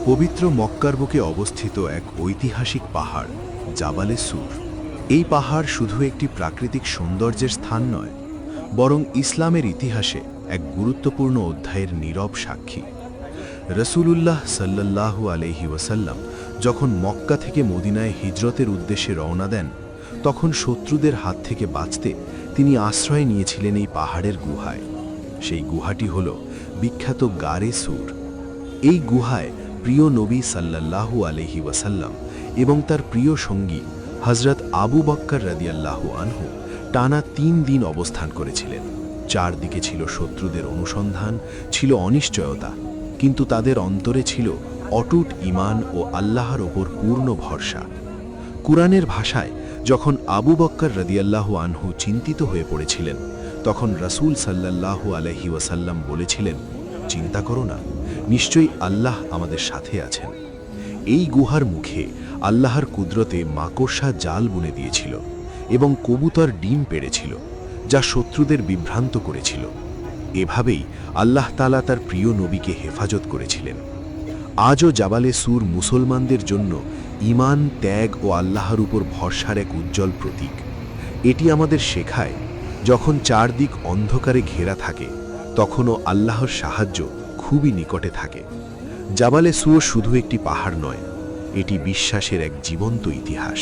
পবিত্র মক্কার বুকে অবস্থিত এক ঐতিহাসিক পাহাড় জাবালে সুর। এই পাহাড় শুধু একটি প্রাকৃতিক সৌন্দর্যের স্থান নয়, বরং ইসলামের ইতিহাসে এক গুরুত্বপূর্ণ অধ্যায়ের নীরব সাক্ষী। রসূলুল্লাহ সাল্লাল্লাহু আলাইহি ওয়াসাল্লাম যখন মক্কা থেকে মদিনায় হিজরতের উদ্দেশ্যে রওনা দেন, তখন শত্রুদের হাত থেকে বাঁচতে তিনি আশ্রয় নিয়েছিলেন এই পাহাড়ের গুহায়। সেই গুহাটি হল বিখ্যাত গারে সুর। এই গুহায় প্রিয় নবী সাল্লাল্লাহু আলাইহি ওয়াসাল্লাম এবং তার প্রিয় সঙ্গী হযরত আবু বকর রাদিয়াল্লাহু আনহু টানা ৩ দিন অবস্থান করেছিলেন। চারদিকে ছিল শত্রুদের অনুসন্ধান, ছিল অনিশ্চয়তা, কিন্তু তাদের অন্তরে ছিল অটুট ঈমান ও আল্লাহর ওপর পূর্ণ ভরসা। কুরআনের ভাষায় যখন আবু বকর রাদিয়াল্লাহু আনহু চিন্তিত হয়ে পড়েছিলেন, তখন রাসূল সাল্লাল্লাহু আলাইহি ওয়াসাল্লাম বলেছিলেন, চিন্তা করো না, নিশ্চয়ই আল্লাহ আমাদের সাথে আছেন। এই গুহার মুখে আল্লাহর কুদরতে মাকড়সা জাল বুনে দিয়েছিল এবং কবুতর ডিম পেড়েছিল, যা শত্রুদের বিভ্রান্ত করেছিল। এভাবেই আল্লাহ তাআলা তার প্রিয় নবীকে হেফাজত করেছিলেন। আজও জাবালে সুর মুসলমানদের জন্য ঈমান, ত্যাগ ও আল্লাহর উপর ভরসার এক উজ্জ্বল প্রতীক। এটি আমাদের শেখায়, যখন চারদিক অন্ধকারে ঘেরা থাকে, তখনও আল্লাহর সাহায্য খুবই নিকটে থাকে। জাবালে সুর শুধু একটি পাহাড় নয়, এটি বিশ্বাসের এক জীবন্ত ইতিহাস।